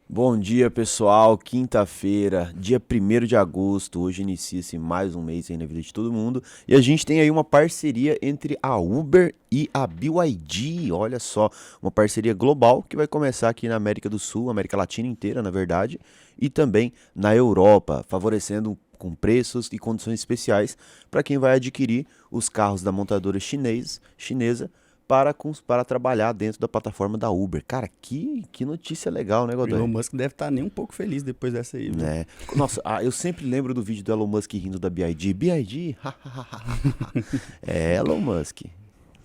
Bom dia, pessoal. Quinta-feira, dia 1º de agosto. Hoje inicia-se mais um mês aí na vida de todo mundo. E a gente tem aí uma parceria entre a Uber e a BYD. Olha só, uma parceria global que vai começar aqui na América do Sul, América Latina inteira, na verdade, e também na Europa, favorecendo com preços e condições especiais para quem vai adquirir os carros da montadora chinesa para trabalhar dentro da plataforma da Uber. Cara, que notícia legal, né, O Elon Godoy? Musk deve estar nem um pouco feliz depois dessa aí, viu? Né? Nossa, eu sempre lembro do vídeo do Elon Musk rindo da BID. BID? É, Elon Musk.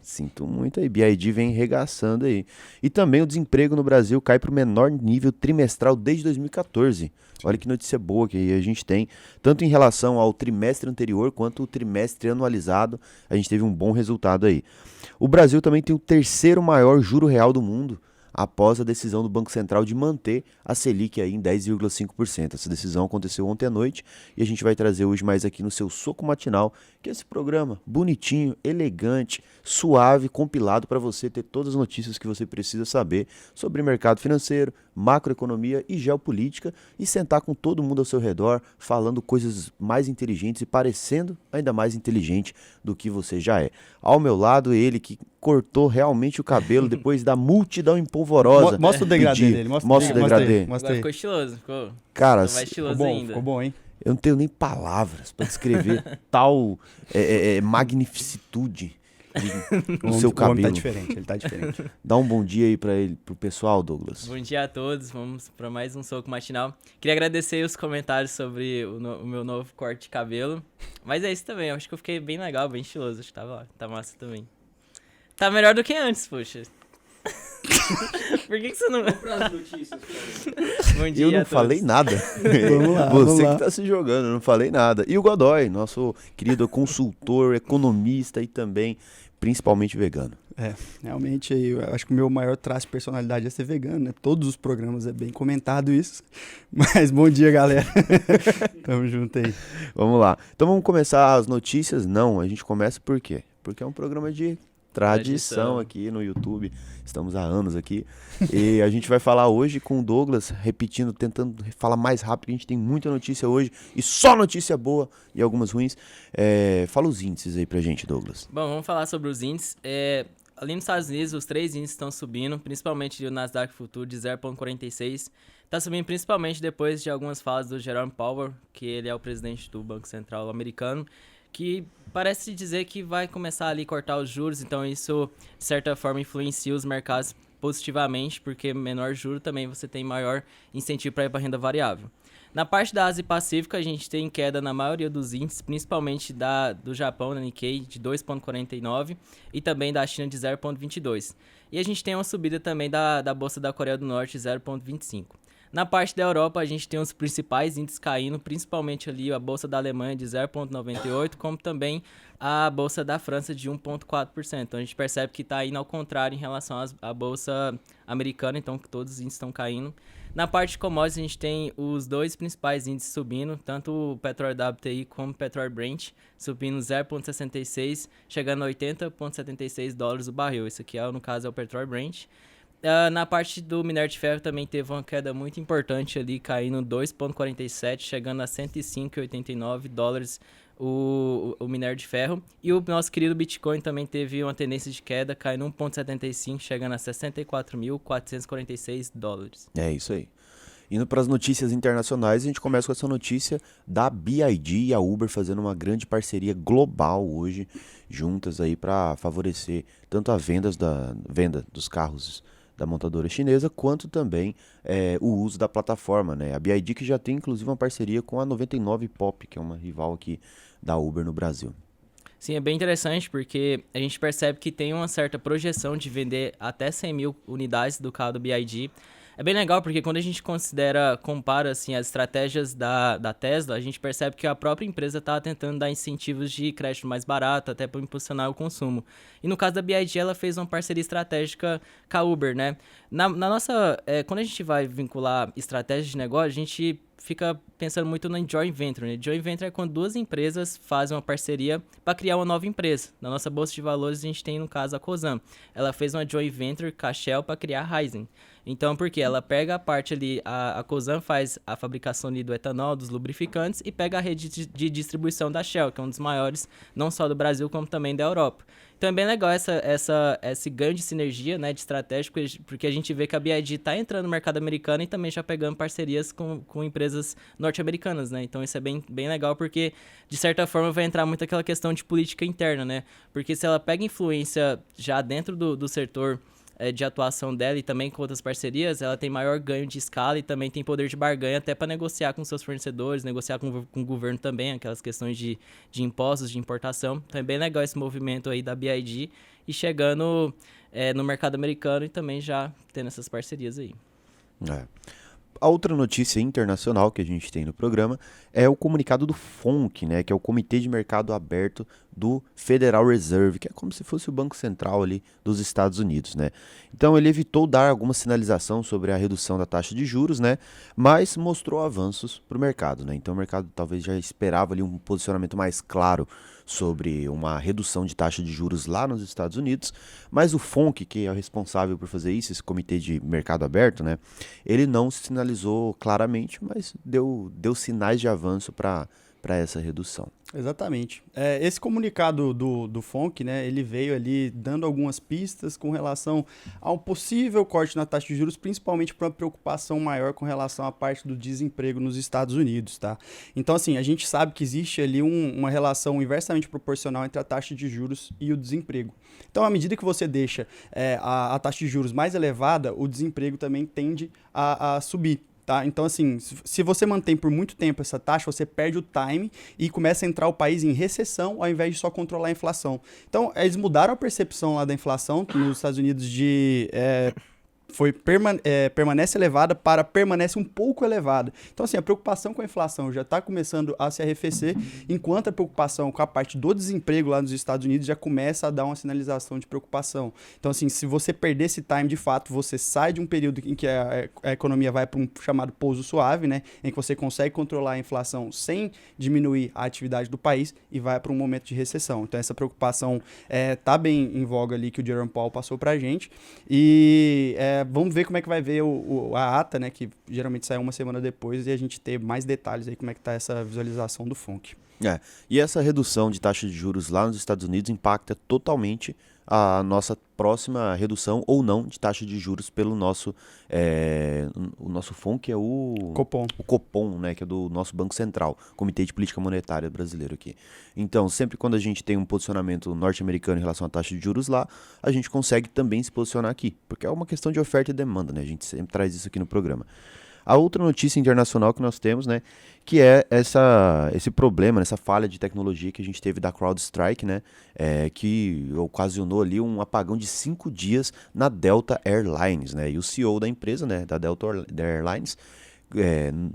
Sinto muito aí. BID vem regaçando aí. E também o desemprego no Brasil cai para o menor nível trimestral desde 2014. Olha que notícia boa que a gente tem. Tanto em relação ao trimestre anterior quanto o trimestre anualizado, a gente teve um bom resultado aí. O Brasil também tem o terceiro maior juro real do mundo, após a decisão do Banco Central de manter a Selic aí em 10,5%. Essa decisão aconteceu ontem à noite e a gente vai trazer hoje mais aqui no seu Soco Matinal, que é esse programa bonitinho, elegante, suave, compilado para você ter todas as notícias que você precisa saber sobre mercado financeiro, macroeconomia e geopolítica e sentar com todo mundo ao seu redor, falando coisas mais inteligentes e parecendo ainda mais inteligente do que você já é. Ao meu lado, ele que cortou realmente o cabelo depois da multidão empolvorosa. Mostra o degradê dele, Mostra o mostra degradê. aí, mostra Agora aí. ficou estiloso, Cara, ficou mais Ficou estiloso bom, ainda. ficou bom, hein? eu não tenho nem palavras para descrever tal magnificitude no seu O homem tá cabelo. diferente, ele tá diferente. Dá um bom dia aí para ele, pro pessoal, Douglas. Bom dia a todos, vamos para mais um Soco Matinal. Queria agradecer os comentários sobre o meu novo corte de cabelo. Mas é isso também, eu acho que eu fiquei bem legal, bem estiloso, acho que tá massa também. Tá melhor do que antes, poxa. Por que você não... Bom dia Eu não a todos. falei nada. Vamos lá, Você vamos lá. que tá se jogando, eu não falei nada. E o Godoy, nosso querido consultor, economista e também, principalmente vegano. Realmente eu acho que o meu maior traço de personalidade é ser vegano, né? Todos os programas é bem comentado isso. Mas bom dia, galera. Tamo junto aí. Vamos lá. Então vamos começar as notícias? Não, a gente começa por quê? Porque é um programa de tradição aqui no YouTube. Estamos há anos aqui. E a gente vai falar hoje com o Douglas, repetindo, tentando falar mais rápido, que a gente tem muita notícia hoje. E só notícia boa e algumas ruins. Fala os índices aí pra gente, Douglas. Bom, vamos falar sobre os índices. Ali nos Estados Unidos, os três índices estão subindo, principalmente o Nasdaq Futuro de 0,46. Está subindo principalmente depois de algumas falas do Jerome Powell, que ele é o presidente do Banco Central americano, que parece dizer que vai começar ali a cortar os juros, então isso, de certa forma, influencia os mercados positivamente, porque menor juro também você tem maior incentivo para ir para renda variável. Na parte da Ásia e Pacífico, a gente tem queda na maioria dos índices, principalmente do Japão, na Nikkei, de 2,49 e também da China de 0,22. E a gente tem uma subida também da Bolsa da Coreia do Norte, 0,25. Na parte da Europa, a gente tem os principais índices caindo, principalmente ali a Bolsa da Alemanha de 0,98, como também a Bolsa da França de 1,4%. Então a gente percebe que está indo ao contrário em relação à Bolsa americana, então que todos os índices estão caindo. Na parte de commodities, a gente tem os dois principais índices subindo, tanto o petróleo WTI como o petróleo Brent, subindo 0,66, chegando a 80,76 dólares o barril. Esse aqui, no caso, é o petróleo Brent. Na parte do minério de ferro também teve uma queda muito importante ali, caindo 2,47, chegando a 105,89 dólares o minério de ferro. E o nosso querido Bitcoin também teve uma tendência de queda, caindo 1,75, chegando a 64.446 dólares. É isso aí. Indo para as notícias internacionais, a gente começa com essa notícia da BYD e a Uber fazendo uma grande parceria global hoje, juntas aí para favorecer tanto a venda dos carros da montadora chinesa, quanto também o uso da plataforma, né? A BYD que já tem inclusive uma parceria com a 99 Pop, que é uma rival aqui da Uber no Brasil. Sim, é bem interessante porque a gente percebe que tem uma certa projeção de vender até 100 mil unidades do carro do BYD. É bem legal porque quando a gente compara assim, as estratégias da Tesla, a gente percebe que a própria empresa está tentando dar incentivos de crédito mais barato, até para impulsionar o consumo. E no caso da BYD, ela fez uma parceria estratégica com a Uber, né? Quando a gente vai vincular estratégias de negócio, a gente fica pensando muito no joint venture, né? Joint venture é quando duas empresas fazem uma parceria para criar uma nova empresa. Na nossa bolsa de valores, a gente tem, no caso, a Cosan. Ela fez uma joint venture com a Shell para criar a Raízen. Então, por quê? Ela pega a parte ali, a Cosan faz a fabricação ali do etanol, dos lubrificantes, e pega a rede de distribuição da Shell, que é um dos maiores, não só do Brasil, como também da Europa. Então é bem legal esse ganho de sinergia, né, de estratégia, porque a gente vê que a BID está entrando no mercado americano e também já pegando parcerias com empresas norte-americanas, né? Então isso é bem legal porque, de certa forma, vai entrar muito aquela questão de política interna, né? Porque se ela pega influência já dentro do setor de atuação dela e também com outras parcerias, ela tem maior ganho de escala e também tem poder de barganha até para negociar com seus fornecedores, negociar com o governo também, aquelas questões de impostos, de importação. Então é bem legal esse movimento aí da BID e chegando no mercado americano e também já tendo essas parcerias aí. A outra notícia internacional que a gente tem no programa é o comunicado do FONC, né, que é o Comitê de Mercado Aberto do Federal Reserve, que é como se fosse o Banco Central ali dos Estados Unidos, né? Então ele evitou dar alguma sinalização sobre a redução da taxa de juros, né, mas mostrou avanços para o mercado, né? Então o mercado talvez já esperava ali um posicionamento mais claro sobre uma redução de taxa de juros lá nos Estados Unidos, mas o FONC, que é o responsável por fazer isso, esse Comitê de Mercado Aberto, né, ele não sinalizou claramente, mas deu sinais de avanço para essa redução. Exatamente. Esse comunicado do FONC, né, ele veio ali dando algumas pistas com relação ao possível corte na taxa de juros, principalmente para uma preocupação maior com relação à parte do desemprego nos Estados Unidos, tá? Então, assim, a gente sabe que existe ali uma relação inversamente proporcional entre a taxa de juros e o desemprego. Então, à medida que você deixa a taxa de juros mais elevada, o desemprego também tende a subir. Tá? Então, assim, se você mantém por muito tempo essa taxa, você perde o time e começa a entrar o país em recessão ao invés de só controlar a inflação. Então, eles mudaram a percepção lá da inflação nos Estados Unidos de... permanece elevada para permanece um pouco elevada. Então, assim, a preocupação com a inflação já está começando a se arrefecer, enquanto a preocupação com a parte do desemprego lá nos Estados Unidos já começa a dar uma sinalização de preocupação. Então, assim, se você perder esse time, de fato, você sai de um período em que a economia vai para um chamado pouso suave, né, em que você consegue controlar a inflação sem diminuir a atividade do país e vai para um momento de recessão. Então, essa preocupação está bem em voga ali que o Jerome Powell passou para a gente. E vamos ver como é que vai ver a ata, né, que geralmente sai uma semana depois, e a gente ter mais detalhes aí como é que tá essa visualização do FONC. E essa redução de taxa de juros lá nos Estados Unidos impacta totalmente a nossa próxima redução ou não de taxa de juros pelo nosso o nosso FONC, que é o Copom, né, que é do nosso Banco Central, Comitê de Política Monetária brasileiro aqui. Então, sempre quando a gente tem um posicionamento norte-americano em relação à taxa de juros lá, a gente consegue também se posicionar aqui, porque é uma questão de oferta e demanda, né? A gente sempre traz isso aqui no programa. A outra notícia internacional que nós temos, né, que é esse problema, essa falha de tecnologia que a gente teve da CrowdStrike, né, que ocasionou ali um apagão de 5 dias na Delta Airlines, né, e o CEO da empresa, né, da Delta Airlines,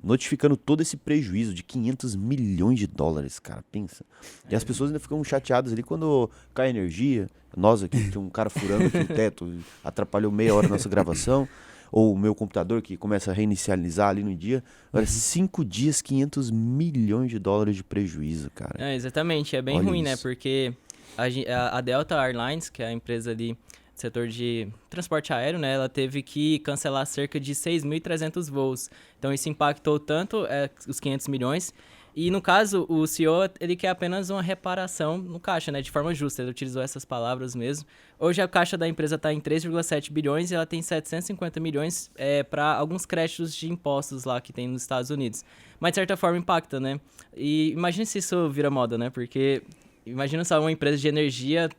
notificando todo esse prejuízo de 500 milhões de dólares, cara, pensa. E as pessoas ainda ficam chateadas ali quando cai energia. Nós aqui, tinha um cara furando aqui o teto, atrapalhou meia hora a nossa gravação. Ou o meu computador que começa a reinicializar ali no dia. Olha, 5 dias, 500 milhões de dólares de prejuízo, cara. Exatamente, é bem Olha ruim, isso. né? Porque a Delta Airlines, que é a empresa ali do setor de transporte aéreo, né? Ela teve que cancelar cerca de 6.300 voos. Então isso impactou tanto os 500 milhões. E no caso, o CEO, ele quer apenas uma reparação no caixa, né? De forma justa, ele utilizou essas palavras mesmo. Hoje a caixa da empresa está em 3,7 bilhões e ela tem 750 milhões para alguns créditos de impostos lá que tem nos Estados Unidos. Mas de certa forma impacta, né? E imagina se isso vira moda, né? Porque imagina só uma empresa de energia,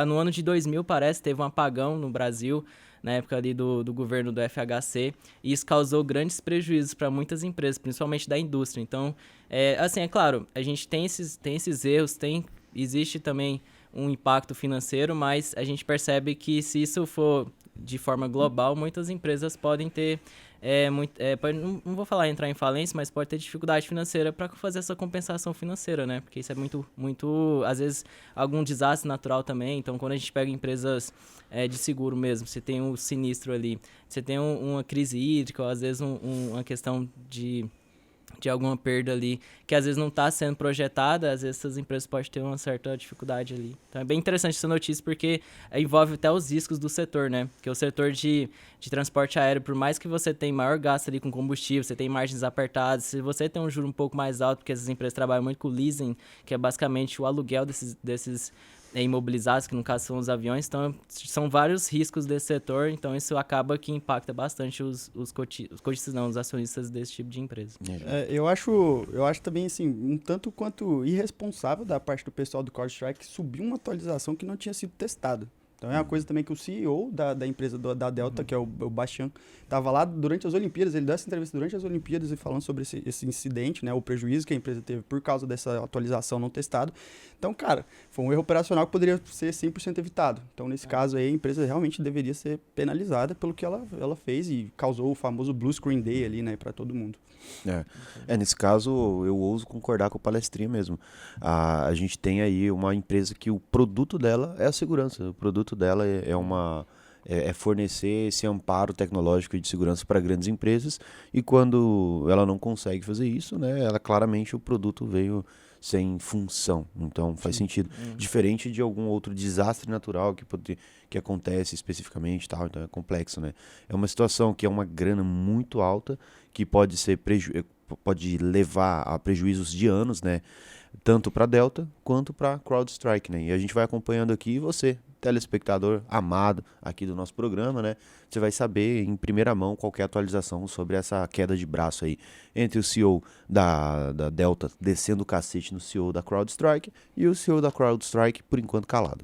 no ano de 2000 parece, teve um apagão no Brasil, na época ali do governo do FHC, e isso causou grandes prejuízos para muitas empresas, principalmente da indústria. Então, assim, é claro, a gente tem esses erros, existe também um impacto financeiro, mas a gente percebe que se isso for de forma global, muitas empresas podem ter, não vou falar entrar em falência, mas pode ter dificuldade financeira para fazer essa compensação financeira, né? Porque isso é muito, às vezes, algum desastre natural também. Então, quando a gente pega empresas de seguro mesmo, você tem um sinistro ali, você tem uma crise hídrica, ou às vezes uma questão de de alguma perda ali, que às vezes não está sendo projetada, às vezes essas empresas podem ter uma certa dificuldade ali. Então é bem interessante essa notícia, porque envolve até os riscos do setor, né? Porque o setor de transporte aéreo, por mais que você tenha maior gasto ali com combustível, você tem margens apertadas, se você tem um juro um pouco mais alto, porque essas empresas trabalham muito com leasing, que é basicamente o aluguel desses imobilizados, que no caso são os aviões, então são vários riscos desse setor, então isso acaba que impacta bastante os cotistas, não, os acionistas desse tipo de empresa. Eu acho também, assim, um tanto quanto irresponsável da parte do pessoal do CrowdStrike subir uma atualização que não tinha sido testada. Então é uma coisa também que o CEO da empresa da Delta, que é o Bastian, estava lá durante as Olimpíadas, ele deu essa entrevista durante as Olimpíadas e falando sobre esse incidente, né, o prejuízo que a empresa teve por causa dessa atualização não testada. Então, cara, foi um erro operacional que poderia ser 100% evitado. Então, nesse caso aí, a empresa realmente deveria ser penalizada pelo que ela fez e causou o famoso Blue Screen Day ali, né, para todo mundo. Nesse caso, eu ouso concordar com o palestrinha mesmo. A gente tem aí uma empresa que o produto dela é a segurança. O produto dela é fornecer esse amparo tecnológico de segurança para grandes empresas, e quando ela não consegue fazer isso, né, ela claramente o produto veio sem função, então faz sentido. Diferente de algum outro desastre natural que acontece especificamente, tal, então é complexo, né? É uma situação que é uma grana muito alta, que pode levar a prejuízos de anos, né? Tanto para a Delta quanto para a CrowdStrike, né? E a gente vai acompanhando aqui, e você, telespectador amado aqui do nosso programa, né? Você vai saber em primeira mão qualquer atualização sobre essa queda de braço aí entre o CEO da Delta descendo o cacete no CEO da CrowdStrike e o CEO da CrowdStrike, por enquanto, calado.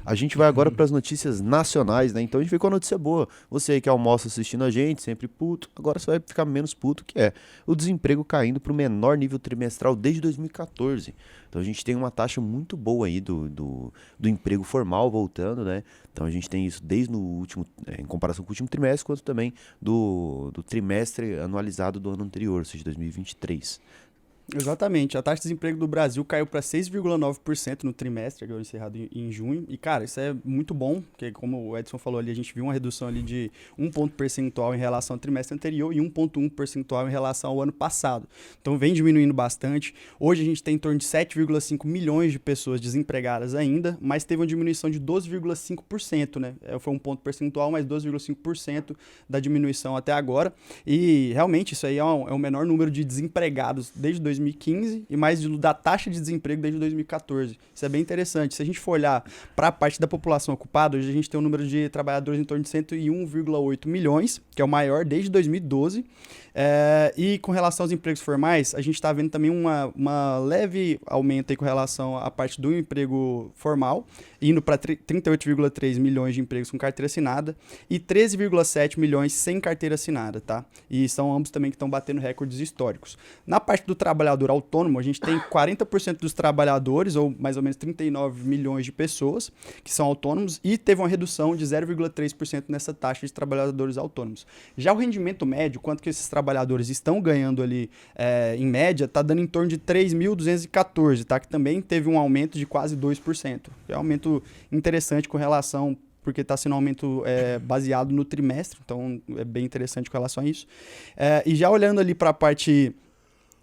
A gente vai agora para as notícias nacionais, né? Então a gente vem com a notícia boa. Você aí que almoça assistindo a gente, sempre puto, agora você vai ficar menos puto, que é o desemprego caindo para o menor nível trimestral desde 2014. Então a gente tem uma taxa muito boa aí do emprego formal voltando, né? Então a gente tem isso desde no último, em comparação com o último trimestre, quanto também do trimestre anualizado do ano anterior, ou seja, 2023. Exatamente. A taxa de desemprego do Brasil caiu para 6,9% no trimestre, agora encerrado em junho. E, cara, isso é muito bom, porque como o Edson falou ali, a gente viu uma redução ali de 1 ponto percentual em relação ao trimestre anterior e 1,1 percentual em relação ao ano passado. Então, vem diminuindo bastante. Hoje a gente tem em torno de 7,5 milhões de pessoas desempregadas ainda, mas teve uma diminuição de 12,5%, né? Foi 1 ponto percentual, mas 12,5% da diminuição até agora. E, realmente, isso aí é o menor número de desempregados desde 2015 e mais da taxa de desemprego desde 2014. Isso é bem interessante. Se a gente for olhar para a parte da população ocupada, hoje a gente tem um número de trabalhadores em torno de 101,8 milhões, que é o maior desde 2012. E com relação aos empregos formais, a gente está vendo também uma leve aumento aí com relação à parte do emprego formal, indo para 38,3 milhões de empregos com carteira assinada e 13,7 milhões sem carteira assinada, tá? E são ambos também que estão batendo recordes históricos. Na parte do trabalhador autônomo, a gente tem 40% dos trabalhadores, ou mais ou menos 39 milhões de pessoas, que são autônomos, e teve uma redução de 0,3% nessa taxa de trabalhadores autônomos. Já o rendimento médio, quanto que esses trabalhadores estão ganhando ali, em média, está dando em torno de 3.214, tá? Que também teve um aumento de quase 2%. É um aumento interessante com relação, porque está sendo um aumento baseado no trimestre, então é bem interessante com relação a isso. E já olhando ali para a parte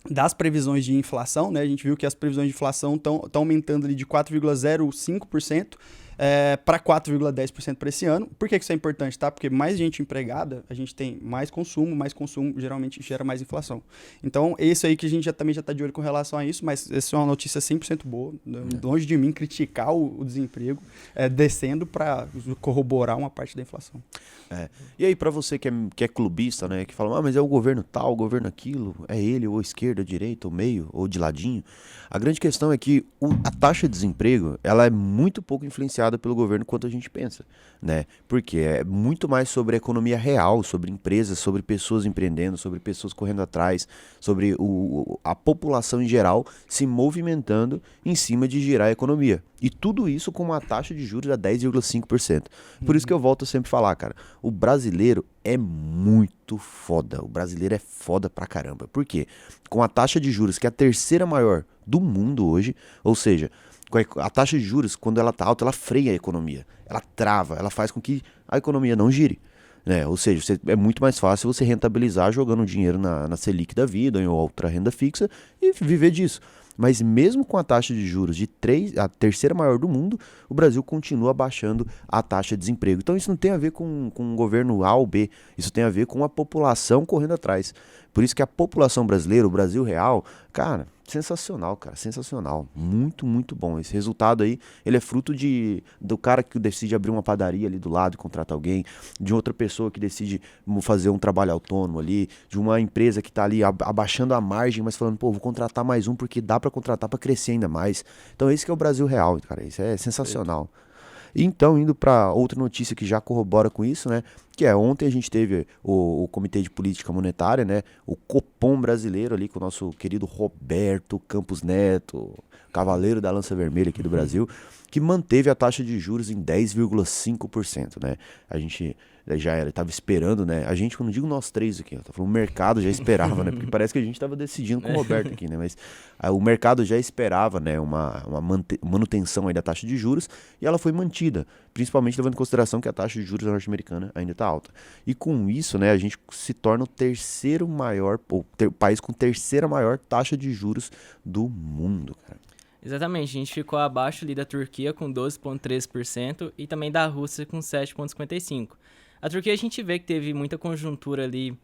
das previsões de inflação, né, a gente viu que as previsões de inflação estão aumentando ali de 4,05% para 4,10% para esse ano. Por que isso é importante, tá? Porque mais gente empregada, a gente tem mais consumo geralmente gera mais inflação. Então, esse aí que a gente também já está de olho com relação a isso, mas essa é uma notícia 100% boa. Longe de mim criticar o desemprego, descendo para corroborar uma parte da inflação. E aí, para você que é clubista, né, que fala, mas é o governo tal, o governo aquilo, é ele, ou esquerda, direita, ou meio, ou de ladinho. A grande questão é que a taxa de desemprego, ela é muito pouco influenciada pelo governo quanto a gente pensa, né? Porque é muito mais sobre a economia real, sobre empresas, sobre pessoas empreendendo, sobre pessoas correndo atrás, sobre a população em geral se movimentando em cima de girar a economia. E tudo isso com uma taxa de juros a 10,5%. Por isso que eu volto a sempre falar, cara, o brasileiro é muito foda. O brasileiro é foda pra caramba. Por quê? Com a taxa de juros, que é a terceira maior do mundo hoje, ou seja, a taxa de juros, quando ela tá alta, ela freia a economia. Ela trava, ela faz com que a economia não gire. né? Ou seja, é muito mais fácil você rentabilizar jogando dinheiro na Selic da vida ou em outra renda fixa e viver disso. Mas mesmo com a taxa de juros de a terceira maior do mundo, o Brasil continua baixando a taxa de desemprego. Então isso não tem a ver com um governo A ou B, isso tem a ver com a população correndo atrás. Por isso que a população brasileira, o Brasil real, cara, sensacional, cara, sensacional. Muito, muito bom. Esse resultado aí, ele é fruto do cara que decide abrir uma padaria ali do lado e contratar alguém, de outra pessoa que decide fazer um trabalho autônomo ali, de uma empresa que tá ali abaixando a margem, mas falando, pô, vou contratar mais um porque dá pra contratar pra crescer ainda mais. Então esse que é o Brasil real, cara, isso é sensacional. Então, indo para outra notícia que já corrobora com isso, né? Que é ontem a gente teve o Comitê de Política Monetária, né? O Copom brasileiro ali com o nosso querido Roberto Campos Neto, cavaleiro da lança vermelha aqui do Brasil, que manteve a taxa de juros em 10,5%, né? A gente já estava esperando, né? A gente, quando eu digo nós três aqui, eu tô falando, o mercado já esperava, né? Porque parece que a gente estava decidindo com o Roberto aqui, né? Mas o mercado já esperava, né? Uma manutenção aí da taxa de juros e ela foi mantida, principalmente levando em consideração que a taxa de juros norte-americana ainda está alta. E com isso, né? A gente se torna o terceiro maior, o país com terceira maior taxa de juros do mundo, cara. Exatamente, a gente ficou abaixo ali da Turquia com 12,13% e também da Rússia com 7,55%. A Turquia a gente vê que teve muita conjuntura ali,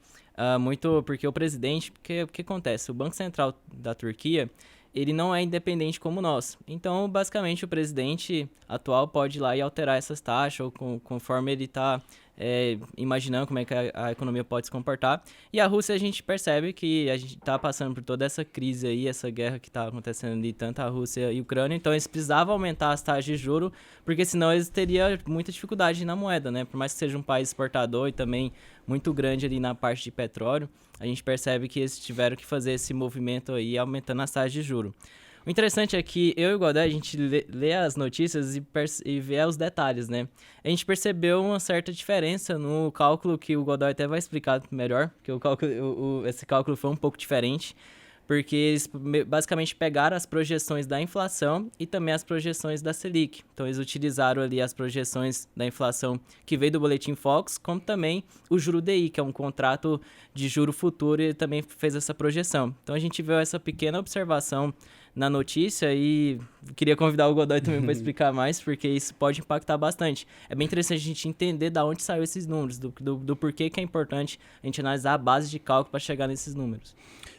muito porque o presidente, o que acontece? O Banco Central da Turquia, ele não é independente como nós. Então, basicamente, o presidente atual pode ir lá e alterar essas taxas, ou conforme ele está imaginando como é que a economia pode se comportar. E a Rússia, a gente percebe que a gente está passando por toda essa crise aí, essa guerra que está acontecendo ali, tanto a Rússia e a Ucrânia. Então, eles precisavam aumentar as taxas de juros, porque senão eles teriam muita dificuldade na moeda, né? Por mais que seja um país exportador e também muito grande ali na parte de petróleo, a gente percebe que eles tiveram que fazer esse movimento aí, aumentando as taxas de juros. O interessante é que eu e o Godoy, a gente lê as notícias e vê os detalhes, né? A gente percebeu uma certa diferença no cálculo, que o Godoy até vai explicar melhor, que esse cálculo foi um pouco diferente, porque eles basicamente pegaram as projeções da inflação e também as projeções da Selic. Então, eles utilizaram ali as projeções da inflação que veio do Boletim Focus, como também o juro DI, que é um contrato de juro futuro, e ele também fez essa projeção. Então, a gente viu essa pequena observação na notícia e queria convidar o Godoy também para explicar mais, porque isso pode impactar bastante. É bem interessante a gente entender de onde saiu esses números, do porquê que é importante a gente analisar a base de cálculo para chegar nesses números.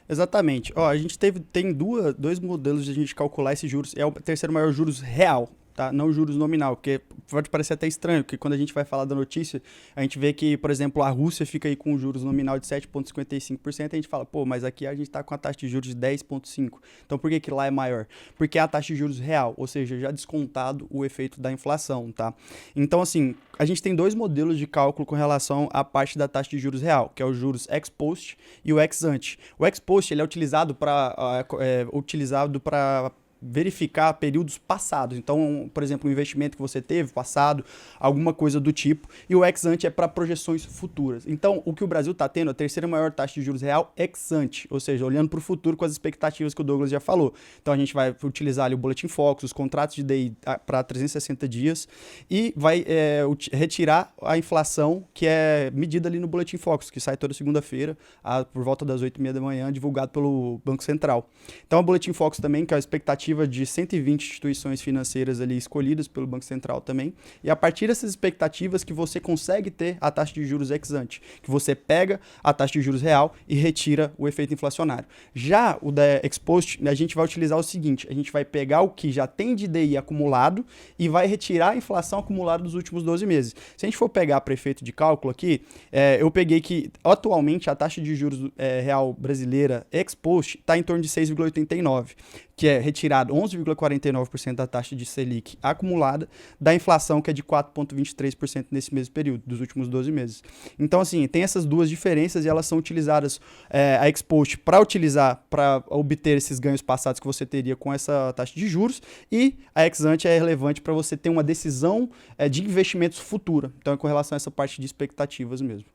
Exatamente. Ó, a gente tem dois modelos de a gente calcular esses juros. É o terceiro maior juros real, tá? Não juros nominal, porque pode parecer até estranho, porque quando a gente vai falar da notícia, a gente vê que, por exemplo, a Rússia fica aí com juros nominal de 7,55%, a gente fala, pô, mas aqui a gente tá com a taxa de juros de 10,5%. Então, por que lá é maior? Porque é a taxa de juros real, ou seja, já descontado o efeito da inflação, tá? Então, assim, a gente tem dois modelos de cálculo com relação à parte da taxa de juros real, que é o juros ex post e o ex ante. O ex post, ele é utilizado para verificar períodos passados. Então, por exemplo, um investimento que você teve passado, alguma coisa do tipo, e o ex ante é para projeções futuras. Então, o que o Brasil está tendo, a terceira maior taxa de juros real ex ante, ou seja, olhando para o futuro com as expectativas que o Douglas já falou. Então, a gente vai utilizar ali o Boletim Focus, os contratos de DI para 360 dias e vai retirar a inflação que é medida ali no Boletim Focus, que sai toda segunda-feira, por volta das 8h30 da manhã, divulgado pelo Banco Central. Então, o Boletim Focus também, que é a expectativa de 120 instituições financeiras ali escolhidas pelo Banco Central também, e a partir dessas expectativas que você consegue ter a taxa de juros ex ante, que você pega a taxa de juros real e retira o efeito inflacionário. Já o da ex post, a gente vai utilizar o seguinte, a gente vai pegar o que já tem de DI acumulado e vai retirar a inflação acumulada dos últimos 12 meses. Se a gente for pegar para efeito de cálculo aqui, eu peguei que atualmente a taxa de juros real brasileira ex post está em torno de 6,89%, que é retirado 11,49% da taxa de Selic acumulada da inflação, que é de 4,23% nesse mesmo período, dos últimos 12 meses. Então, assim, tem essas duas diferenças e elas são utilizadas, a ex post para obter esses ganhos passados que você teria com essa taxa de juros, e a ex ante é relevante para você ter uma decisão de investimentos futura. Então, é com relação a essa parte de expectativas mesmo.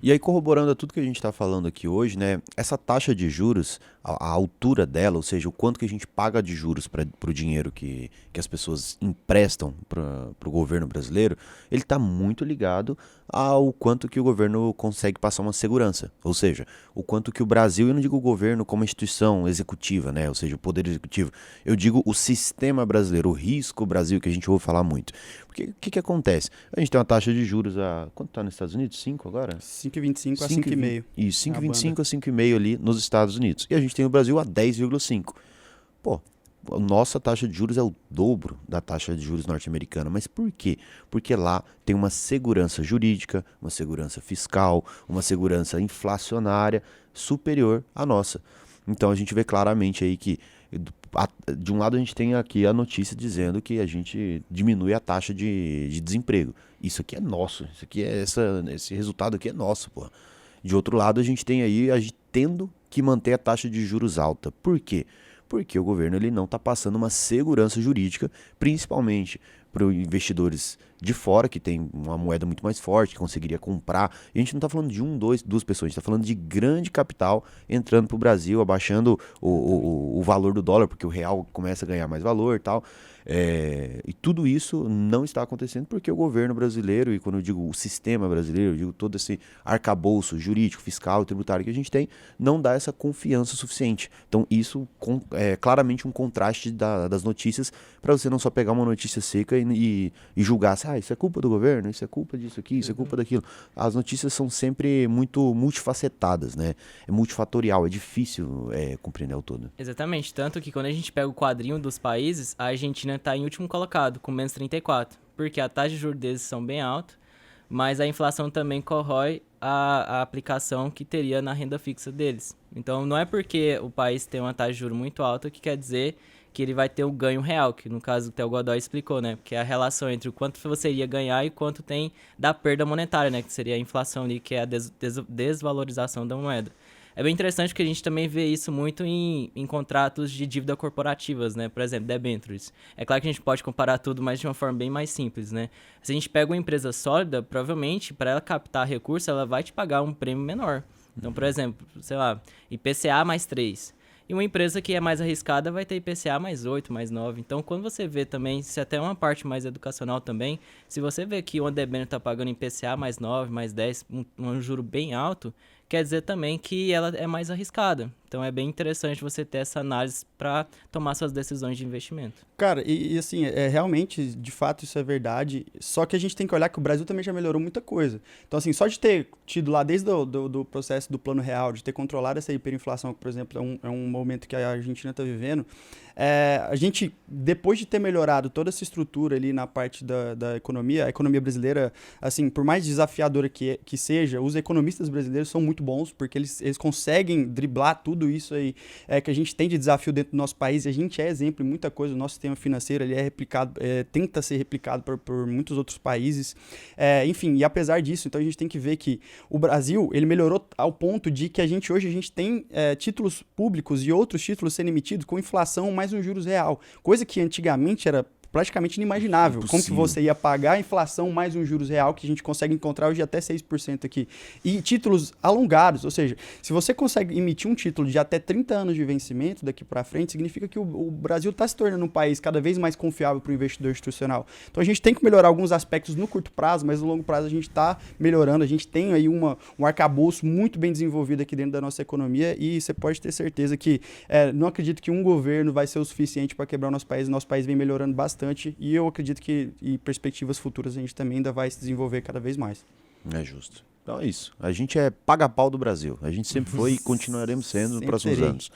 E aí, corroborando a tudo que a gente está falando aqui hoje, né? Essa taxa de juros, a altura dela, ou seja, o quanto que a gente paga de juros para o dinheiro que as pessoas emprestam para o governo brasileiro, ele está muito ligado ao quanto que o governo consegue passar uma segurança. Ou seja, o quanto que o Brasil, eu não digo o governo como instituição executiva, né? Ou seja, o poder executivo, eu digo o sistema brasileiro, o risco Brasil, que a gente ouve falar muito. Porque o que acontece? A gente tem uma taxa de juros quanto está nos Estados Unidos? 5 agora? 5,25 a 5,5. Isso, 5,25 a 5,5 ali nos Estados Unidos. E a gente tem o Brasil a 10,5. Pô, a nossa taxa de juros é o dobro da taxa de juros norte-americana. Mas por quê? Porque lá tem uma segurança jurídica, uma segurança fiscal, uma segurança inflacionária superior à nossa. Então a gente vê claramente aí que de um lado a gente tem aqui a notícia dizendo que a gente diminui a taxa de desemprego. Isso aqui é nosso, isso aqui esse resultado aqui é nosso, pô. De outro lado a gente tem aí a gente tendo que manter a taxa de juros alta. Por quê? Porque o governo ele não está passando uma segurança jurídica, principalmente para os investidores de fora, que tem uma moeda muito mais forte, que conseguiria comprar. E a gente não está falando de duas pessoas, a gente está falando de grande capital entrando para o Brasil, abaixando o valor do dólar, porque o real começa a ganhar mais valor e tal. E tudo isso não está acontecendo porque o governo brasileiro, e quando eu digo o sistema brasileiro, eu digo todo esse arcabouço jurídico, fiscal e tributário que a gente tem, não dá essa confiança suficiente. Então isso é claramente um contraste das notícias, para você não só pegar uma notícia seca e julgar assim, isso é culpa do governo, isso é culpa disso aqui, isso é culpa daquilo. As notícias são sempre muito multifacetadas, né? É multifatorial, é difícil compreender o todo. Exatamente, tanto que quando a gente pega o quadrinho dos países, a Argentina está em último colocado, com menos 34, porque a taxa de juros deles são bem alta, mas a inflação também corrói a aplicação que teria na renda fixa deles. Então não é porque o país tem uma taxa de juros muito alta que quer dizer que ele vai ter um ganho real, que no caso o Theo Godoy explicou, né? Porque é a relação entre o quanto você iria ganhar e quanto tem da perda monetária, né? Que seria a inflação ali, que é a desvalorização da moeda. É bem interessante porque a gente também vê isso muito em contratos de dívida corporativas, né? Por exemplo, debêntures. É claro que a gente pode comparar tudo, mas de uma forma bem mais simples, né? Se a gente pega uma empresa sólida, provavelmente, para ela captar recurso, ela vai te pagar um prêmio menor. Então, por exemplo, sei lá, IPCA mais 3. E uma empresa que é mais arriscada vai ter IPCA mais 8, mais 9. Então, quando você vê também, se até uma parte mais educacional também, se você vê que o debênture está pagando IPCA mais 9, mais 10, um juro bem alto, quer dizer também que ela é mais arriscada. Então é bem interessante você ter essa análise para tomar suas decisões de investimento. Cara, e assim, realmente, de fato, isso é verdade. Só que a gente tem que olhar que o Brasil também já melhorou muita coisa. Então, assim, só de ter tido lá desde do processo do Plano Real, de ter controlado essa hiperinflação, que, por exemplo, é um momento que a Argentina está vivendo, a gente, depois de ter melhorado toda essa estrutura ali na parte da economia, a economia brasileira, assim, por mais desafiadora que seja, os economistas brasileiros são muito bons, porque eles conseguem driblar tudo isso aí que a gente tem de desafio dentro do nosso país, e a gente é exemplo em muita coisa. O nosso sistema financeiro ele é replicado, tenta ser replicado por muitos outros países, enfim, e apesar disso, então a gente tem que ver que o Brasil, ele melhorou ao ponto de que hoje a gente tem títulos públicos e outros títulos sendo emitidos com inflação mais um juros real, coisa que antigamente era praticamente inimaginável. Como que você ia pagar a inflação mais um juros real, que a gente consegue encontrar hoje até 6% aqui. E títulos alongados, ou seja, se você consegue emitir um título de até 30 anos de vencimento daqui para frente, significa que o Brasil está se tornando um país cada vez mais confiável para o investidor institucional. Então a gente tem que melhorar alguns aspectos no curto prazo, mas no longo prazo a gente está melhorando, a gente tem aí um arcabouço muito bem desenvolvido aqui dentro da nossa economia, e você pode ter certeza que não acredito que um governo vai ser o suficiente para quebrar o nosso país vem melhorando bastante. E eu acredito que em perspectivas futuras a gente também ainda vai se desenvolver cada vez mais. É justo. Então é isso. A gente é paga-pau do Brasil. A gente sempre foi e continuaremos sendo nos próximos anos.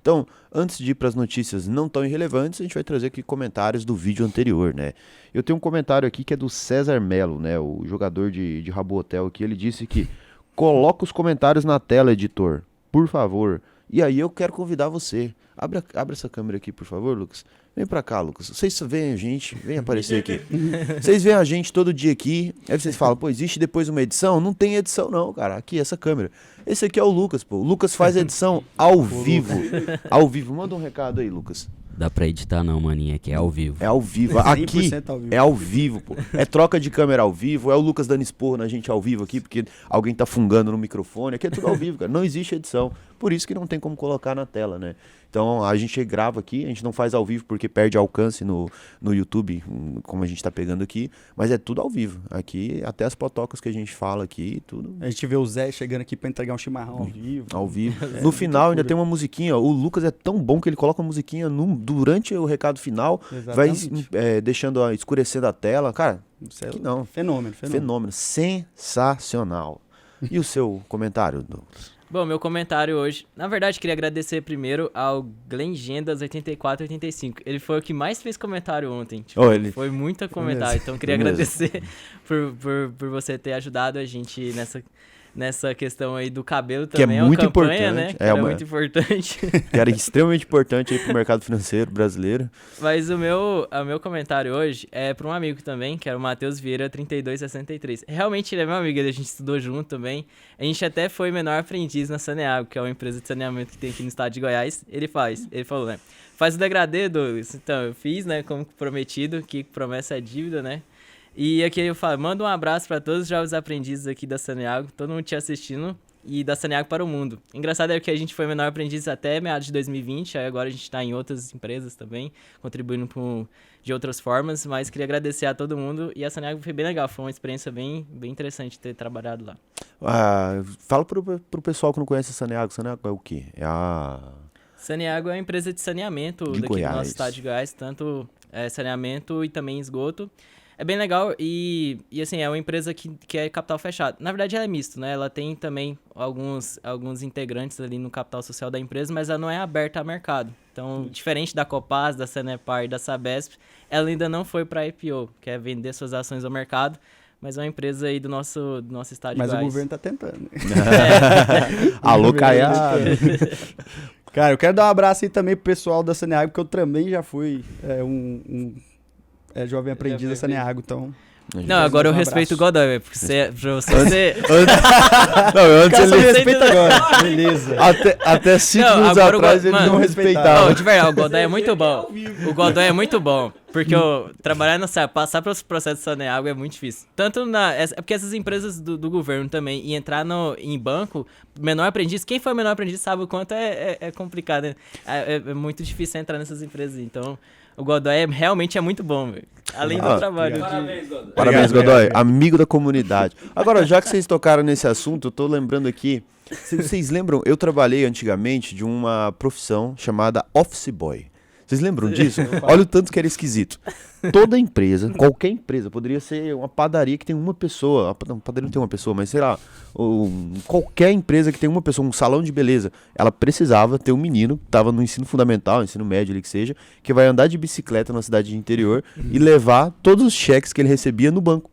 Então, antes de ir para as notícias não tão irrelevantes, a gente vai trazer aqui comentários do vídeo anterior, né? Eu tenho um comentário aqui que é do César Melo, né? O jogador de Rabo Hotel aqui. Ele disse que coloca os comentários na tela, editor, por favor. E aí eu quero convidar você. Abre essa câmera aqui, por favor, Lucas. Vem pra cá, Lucas. Vocês veem a gente, vem aparecer aqui. Vocês veem a gente todo dia aqui, aí vocês falam, pô, existe depois uma edição? Não tem edição não, cara. Aqui, essa câmera. Esse aqui é o Lucas, pô. O Lucas faz edição ao vivo. Ao vivo. Manda um recado aí, Lucas. Dá pra editar não, maninha, que é ao vivo. É ao vivo. Aqui 100% ao vivo. é ao vivo, pô. É troca de câmera ao vivo, é o Lucas dando esporro na gente ao vivo aqui, porque alguém tá fungando no microfone. Aqui é tudo ao vivo, cara. Não existe edição. Por isso que não tem como colocar na tela, né? Então a gente grava aqui, a gente não faz ao vivo porque perde alcance no YouTube, como a gente tá pegando aqui, mas é tudo ao vivo. Aqui, até as potocas que a gente fala aqui, tudo A gente vê o Zé chegando aqui pra entregar um chimarrão ao vivo. ao vivo. No final ainda tem uma musiquinha. O Lucas é tão bom que ele coloca uma musiquinha durante o recado final, vai Exatamente. deixando, escurecendo a tela. Cara, Isso é que não. Fenômeno. Fenômeno. Sensacional. E o seu comentário, Douglas? Bom, meu comentário hoje, na verdade, queria agradecer primeiro ao Glengendas 8485. Ele foi o que mais fez comentário ontem. Tipo, Oh, ele- foi muito comentário, então queria Foi mesmo. agradecer por você ter ajudado a gente nessa questão aí do cabelo Que é também. muito uma campanha, importante. né? É Que era uma- muito importante. Que era extremamente importante aí pro mercado financeiro brasileiro. Mas o meu comentário hoje é para um amigo também, que era o Matheus Vieira 3263. Realmente ele é meu amigo, a gente estudou junto também. A gente até foi menor aprendiz na Saneago, que é uma empresa de saneamento que tem aqui no estado de Goiás. Ele falou, né? Faz o degradê, Douglas. Então, eu fiz, né, como prometido, que promessa é dívida, né? E aqui eu falo, manda um abraço para todos os jovens aprendizes aqui da Saneago, todo mundo te assistindo, e da Saneago para o mundo. Engraçado é que a gente foi menor aprendiz até meados de 2020, aí agora a gente está em outras empresas também, contribuindo de outras formas, mas queria agradecer a todo mundo, e a Saneago foi bem legal, foi uma experiência bem interessante ter trabalhado lá. Fala pro pessoal que não conhece a Saneago. Saneago é o quê? É a... Saneago é uma empresa de saneamento De daqui Goiás. do nosso estado de Goiás, tanto saneamento e também esgoto. É bem legal e assim, é uma empresa que é capital fechado. Na verdade, ela é misto, né? Ela tem também alguns integrantes ali no capital social da empresa, mas ela não é aberta a mercado. Então, diferente da Copaz, da Sanepar e da Sabesp, ela ainda não foi para IPO, que é vender suas ações ao mercado, mas é uma empresa aí do nosso estado de Mas o Goiás. governo tá tentando. Alô, Caiado. Cara, eu quero dar um abraço aí também pro pessoal da Saneago, porque eu também já fui jovem aprendiz da Saneago, então... Não, agora eu Um respeito o abraço. Godoy, velho, porque pra você ser... Não, antes Cara, só me ele... respeita agora. Beleza. Até 5 Não, minutos agora o atrás ele mano, não respeitava. Não, de verdade, o Godoy é muito bom. O Godoy é muito bom. Porque trabalhar passar pelos processos de Saneago é muito difícil. Tanto porque essas empresas do governo também, e entrar em banco, menor aprendiz, quem foi menor aprendiz sabe o quanto é complicado, né? É muito difícil entrar nessas empresas. Então, o Godoy realmente é muito bom, velho. Além do trabalho. Parabéns, Obrigado, Godoy. obrigado. Amigo da comunidade. Agora, já que vocês tocaram nesse assunto, eu tô lembrando aqui. Vocês lembram? Eu trabalhei antigamente de uma profissão chamada office boy. Vocês lembram disso? Olha o tanto que era esquisito. Toda empresa, qualquer empresa, poderia ser uma padaria que tem uma pessoa. Não, padaria não tem uma pessoa, mas sei lá. Qualquer empresa que tem uma pessoa, um salão de beleza, ela precisava ter um menino que estava no ensino fundamental, ensino médio ali que seja, que vai andar de bicicleta na cidade de interior e levar todos os cheques que ele recebia no banco.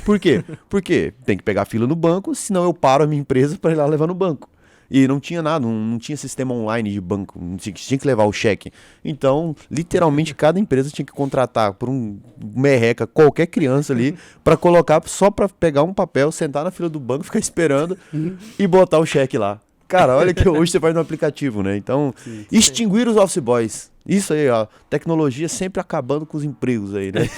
Por quê? Porque tem que pegar fila no banco, senão eu paro a minha empresa para ir lá levar no banco. E não tinha nada, não tinha sistema online de banco, tinha que levar o cheque. Então, literalmente, cada empresa tinha que contratar por um merreca qualquer criança ali para colocar só para pegar um papel, sentar na fila do banco, ficar esperando e botar o cheque lá. Cara, olha que hoje você faz no aplicativo, né? Então, extinguir os office boys. Isso aí, ó. Tecnologia sempre acabando com os empregos aí, né?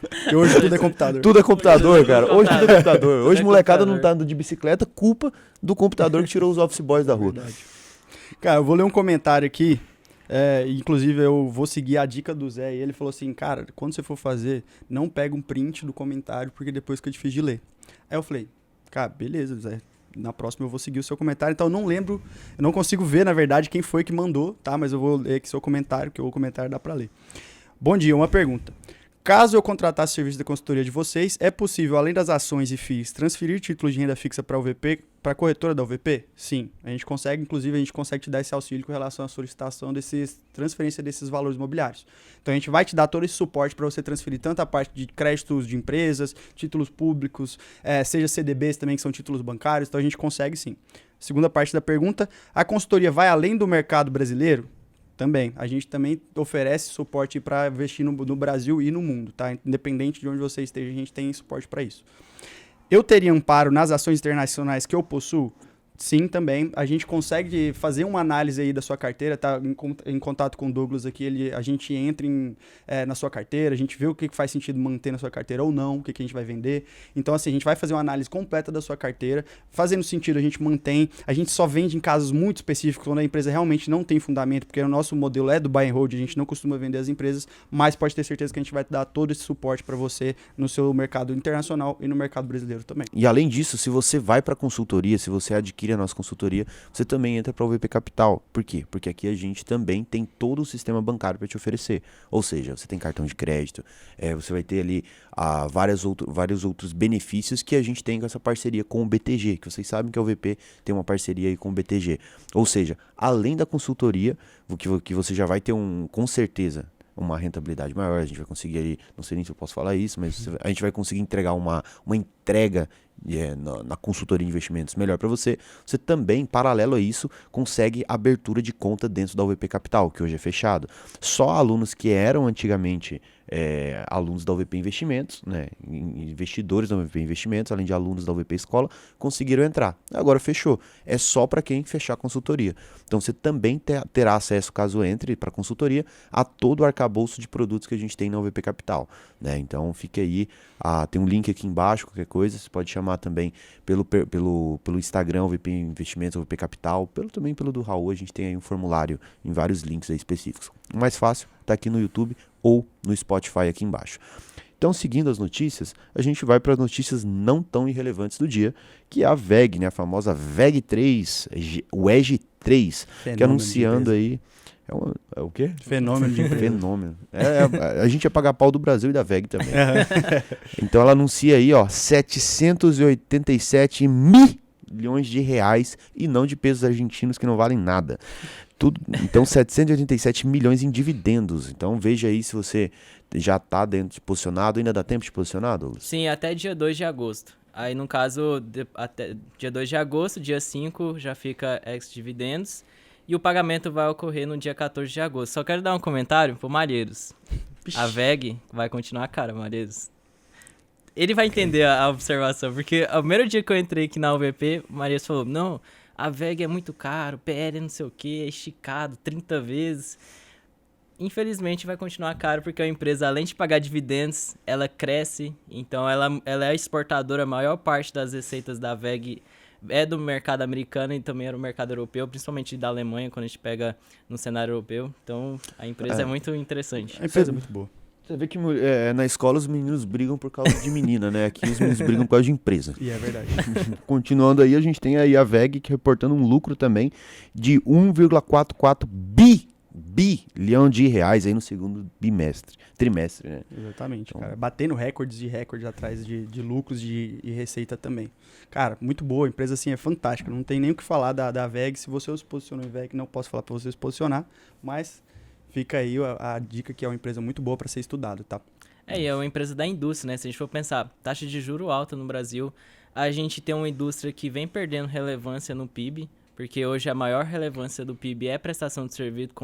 Porque hoje tudo é computador. Tudo é computador, cara. Hoje tudo é computador. Hoje é molecada computador. não tá andando de bicicleta, culpa do computador que tirou os office boys da rua. Verdade. Cara, eu vou ler um comentário aqui. Inclusive, eu vou seguir a dica do Zé. E ele falou assim, cara, quando você for fazer, não pega um print do comentário, porque depois fica difícil de ler. Aí eu falei, cara, beleza, Zé. Na próxima eu vou seguir o seu comentário. Então eu não lembro, eu não consigo ver, na verdade, quem foi que mandou, tá? Mas eu vou ler aqui seu comentário, que o comentário dá pra ler. Bom dia, uma pergunta. Caso eu contratasse o serviço da consultoria de vocês, é possível, além das ações e FIIs, transferir títulos de renda fixa para a UVP, para a corretora da UVP? Sim, a gente consegue, inclusive a gente consegue te dar esse auxílio com relação à solicitação transferência desses valores imobiliários. Então a gente vai te dar todo esse suporte para você transferir tanto a parte de créditos de empresas, títulos públicos, seja CDBs também, que são títulos bancários, então a gente consegue sim. Segunda parte da pergunta, a consultoria vai além do mercado brasileiro? Também. A gente também oferece suporte para investir no Brasil e no mundo, tá? Independente de onde você esteja, a gente tem suporte para isso. Eu teria amparo nas ações internacionais que eu possuo? Sim, também. A gente consegue fazer uma análise aí da sua carteira, tá em contato com o Douglas aqui, a gente entra na sua carteira, a gente vê o que faz sentido manter na sua carteira ou não, o que a gente vai vender. Então, assim, a gente vai fazer uma análise completa da sua carteira, fazendo sentido, a gente mantém, a gente só vende em casos muito específicos, quando a empresa realmente não tem fundamento, porque o nosso modelo é do buy and hold, a gente não costuma vender as empresas, mas pode ter certeza que a gente vai dar todo esse suporte para você no seu mercado internacional e no mercado brasileiro também. E além disso, se você vai para consultoria, se você adquire a nossa consultoria, você também entra para o VP Capital. Por quê? Porque aqui a gente também tem todo o sistema bancário para te oferecer. Ou seja, você tem cartão de crédito, você vai ter ali vários outros benefícios que a gente tem com essa parceria com o BTG, que vocês sabem que o VP tem uma parceria aí com o BTG. Ou seja, além da consultoria, que você já vai ter com certeza uma rentabilidade maior, a gente vai conseguir ali, não sei nem se eu posso falar isso, mas a gente vai conseguir entregar uma entrega na consultoria de investimentos melhor para você. Você também, paralelo a isso, consegue abertura de conta dentro da UVP Capital, que hoje é fechado. Só alunos que eram antigamente alunos da UVP Investimentos, né, investidores da UVP Investimentos, além de alunos da UVP Escola, conseguiram entrar. Agora fechou. É só para quem fechar a consultoria. Então você também terá acesso, caso entre para a consultoria, a todo o arcabouço de produtos que a gente tem na UVP Capital, né? Então fique aí, tem um link aqui embaixo, qualquer coisa, você pode chamar também pelo Instagram, UVP Investimentos, UVP Capital, também pelo do Raul, a gente tem aí um formulário em vários links aí específicos. O mais fácil está aqui no YouTube ou no Spotify aqui embaixo. Então, seguindo as notícias, a gente vai para as notícias não tão irrelevantes do dia, que é a VEG, né, a famosa VEG 3, o EG 3, que anunciando aí... É o quê? Fenômeno de empresa. Fenômeno. A gente ia pagar pau do Brasil e da VEG também. Então ela anuncia aí, 787 milhões de reais e não de pesos argentinos que não valem nada. Então 787 milhões em dividendos. Então veja aí se você já está posicionado. Ainda dá tempo de posicionar, Douglas? Sim, até dia 2 de agosto. Aí no caso, até dia 2 de agosto, dia 5 já fica ex-dividendos. E o pagamento vai ocorrer no dia 14 de agosto. Só quero dar um comentário pro Malheiros. A VEG vai continuar cara, Malheiros. Ele vai entender a observação, porque o primeiro dia que eu entrei aqui na UVP, o Malheiros falou, não, a VEG é muito caro, PL não sei o que, é esticado 30 vezes. Infelizmente vai continuar caro, porque a empresa, além de pagar dividendos, ela cresce. Então ela é a exportadora, a maior parte das receitas da VEG é do mercado americano e também é do mercado europeu, principalmente da Alemanha, quando a gente pega no cenário europeu. Então, a empresa é muito interessante. A empresa é muito boa. Você vê que na escola os meninos brigam por causa de menina, né? Aqui os meninos brigam por causa de empresa. E é verdade. Continuando aí, a gente tem aí a VEG que reportando um lucro também de 1,44 bilhão de reais aí no segundo trimestre, né? Exatamente, então, cara. Batendo recordes atrás de lucros e receita também. Cara, muito boa, a empresa assim é fantástica, não tem nem o que falar da VEG. Se você se posicionou em VEG, não posso falar para você se posicionar, mas fica aí a dica que é uma empresa muito boa para ser estudado, tá? E é uma empresa da indústria, né? Se a gente for pensar, taxa de juro alta no Brasil, a gente tem uma indústria que vem perdendo relevância no PIB, porque hoje a maior relevância do PIB é prestação de serviço,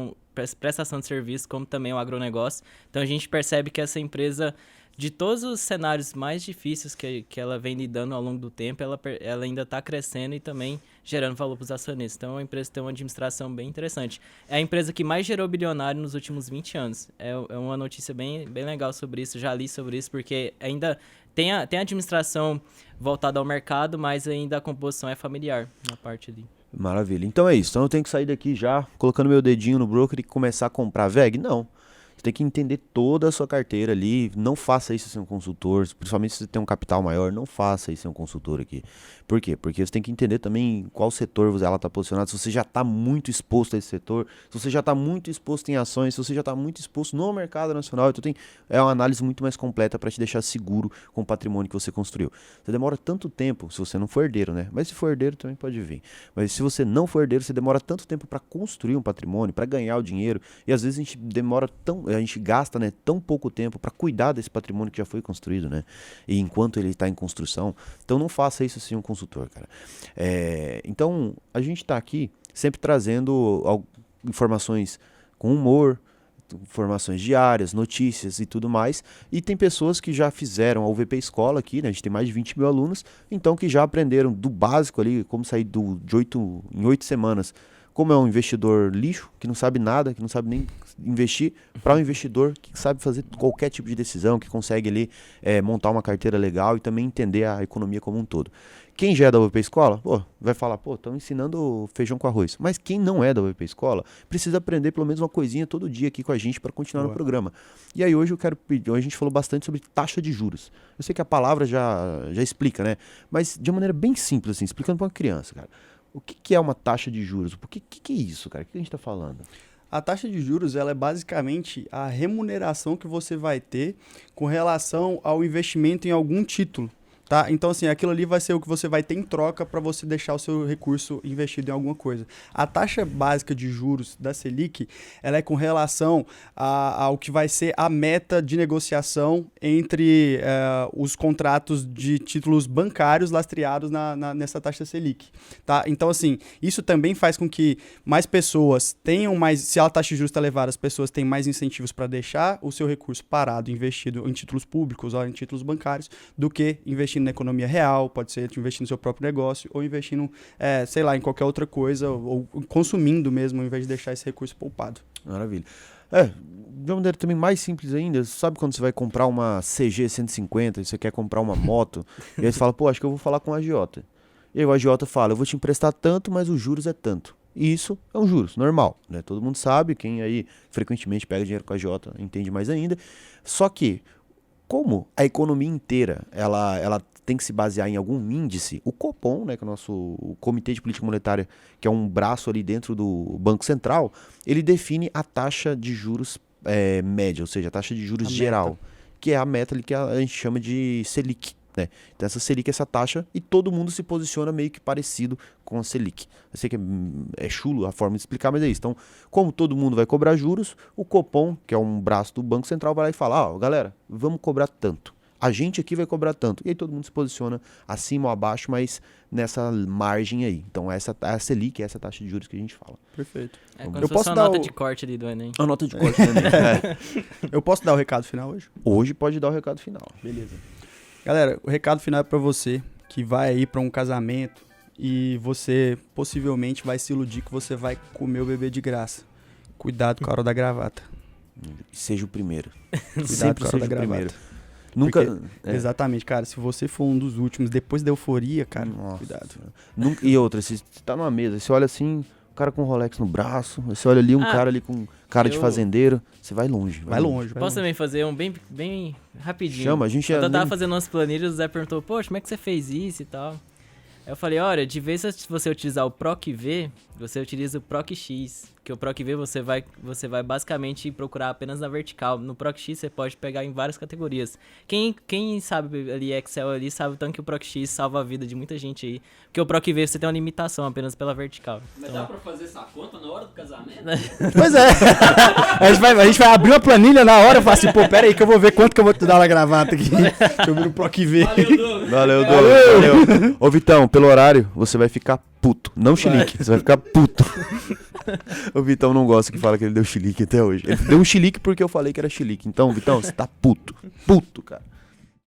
como também o agronegócio. Então a gente percebe que essa empresa, de todos os cenários mais difíceis que ela vem lidando ao longo do tempo, ela ainda está crescendo e também gerando valor para os acionistas. Então a empresa tem uma administração bem interessante. É a empresa que mais gerou bilionário nos últimos 20 anos. É uma notícia bem legal sobre isso, já li sobre isso, porque ainda tem a administração voltada ao mercado, mas ainda a composição é familiar na parte ali. Maravilha. Então é isso. Então eu tenho que sair daqui já, colocando meu dedinho no broker e começar a comprar VEG? Não. Você tem que entender toda a sua carteira ali. Não faça isso sem um consultor. Principalmente se você tem um capital maior, não faça isso sem um consultor aqui. Por quê? Porque você tem que entender também em qual setor ela está posicionada. Se você já está muito exposto a esse setor, se você já está muito exposto em ações, se você já está muito exposto no mercado nacional. Então é uma análise muito mais completa para te deixar seguro com o patrimônio que você construiu. Você demora tanto tempo, se você não for herdeiro, né? Mas se for herdeiro também pode vir. Mas se você não for herdeiro, você demora tanto tempo para construir um patrimônio, para ganhar o dinheiro. E às vezes a gente gasta, né, tão pouco tempo para cuidar desse patrimônio que já foi construído, né? E enquanto ele está em construção. Então não faça isso sem um consultor, cara. Então a gente está aqui sempre trazendo informações com humor, informações diárias, notícias e tudo mais. E tem pessoas que já fizeram a UVP Escola aqui, né? A gente tem mais de 20 mil alunos, então que já aprenderam do básico ali, como sair em 8 semanas. Como é um investidor lixo, que não sabe nada, que não sabe nem investir, para um investidor que sabe fazer qualquer tipo de decisão, que consegue ali montar uma carteira legal e também entender a economia como um todo. Quem já é da UVP Escola, vai falar, estão ensinando feijão com arroz. Mas quem não é da UVP Escola, precisa aprender pelo menos uma coisinha todo dia aqui com a gente para continuar no programa. E aí hoje eu quero pedir, a gente falou bastante sobre taxa de juros. Eu sei que a palavra já explica, né? Mas de uma maneira bem simples, assim, explicando para uma criança, cara. O que é uma taxa de juros? O que é isso, cara? O que a gente está falando? A taxa de juros, ela é basicamente a remuneração que você vai ter com relação ao investimento em algum título. Tá? Então, assim, aquilo ali vai ser o que você vai ter em troca para você deixar o seu recurso investido em alguma coisa. A taxa básica de juros da Selic, ela é com relação ao que vai ser a meta de negociação entre os contratos de títulos bancários lastreados nessa taxa Selic. Tá? Então, assim, isso também faz com que mais pessoas tenham mais... Se a taxa de juros está elevada, as pessoas têm mais incentivos para deixar o seu recurso parado, investido em títulos públicos ou em títulos bancários, do que investindo na economia real, pode ser investindo no seu próprio negócio ou investindo, sei lá, em qualquer outra coisa ou consumindo mesmo, ao invés de deixar esse recurso poupado. Maravilha. De uma maneira também mais simples ainda, sabe quando você vai comprar uma CG 150 e você quer comprar uma moto, e aí você fala, acho que eu vou falar com o agiota. E aí o agiota fala, eu vou te emprestar tanto, mas os juros é tanto. E isso é um juros, normal, né? Todo mundo sabe, quem aí frequentemente pega dinheiro com a agiota entende mais ainda. Só que, como a economia inteira, ela tem que se basear em algum índice, o Copom, né, que é o nosso Comitê de Política Monetária, que é um braço ali dentro do Banco Central, ele define a taxa de juros média, ou seja, a taxa de juros geral, que é a meta ali que a gente chama de Selic. Né? Então essa Selic é essa taxa e todo mundo se posiciona meio que parecido com a Selic. Eu sei que é chulo a forma de explicar, mas é isso. Então, como todo mundo vai cobrar juros, o Copom, que é um braço do Banco Central, vai lá e fala, galera, vamos cobrar tanto. A gente aqui vai cobrar tanto. E aí todo mundo se posiciona acima ou abaixo, mas nessa margem aí. Então essa é a Selic, essa taxa de juros que a gente fala. Perfeito. É como se fosse uma nota de corte ali do Enem. A nota de corte do Enem. Eu posso dar o recado final hoje? Hoje pode dar o recado final. Beleza. Galera, o recado final é pra você que vai aí pra um casamento e você possivelmente vai se iludir que você vai comer o bebê de graça. Cuidado com a hora da gravata. Seja o primeiro. Cuidado Sempre com a hora da seja o gravata. primeiro. Nunca. Porque, exatamente, cara. Se você for um dos últimos, depois da euforia, cara, cuidado. E outra, se tá numa mesa, você olha assim, o cara com um Rolex no braço, você olha ali cara ali com cara de fazendeiro, você vai longe. Vai longe. Posso também fazer um bem rapidinho? Chama, a gente Quando eu tava fazendo umas planilhas, o Zé perguntou, poxa, como é que você fez isso e tal? Aí eu falei, olha, de vez se você utilizar o PROC-V, você utiliza o PROC-X, que o PROC-V você vai basicamente procurar apenas na vertical. No PROC-X você pode pegar em várias categorias. Quem sabe ali Excel ali, sabe o tanto que o PROC-X salva a vida de muita gente aí. Porque o PROC-V você tem uma limitação apenas pela vertical. Mas dá pra fazer essa conta na hora do casamento? Pois é. a gente vai abrir uma planilha na hora e falar assim, pera aí que eu vou ver quanto que eu vou te dar na gravata aqui. Eu vi no PROC-V. Valeu, Douglas. Valeu. Ô Vitão, pelo horário, você vai ficar puto. Não chilique, você vai ficar puto. O Vitão não gosta que fala que ele deu chilique até hoje. Ele deu um chilique porque eu falei que era chilique. Então, Vitão, você tá puto. Puto, cara.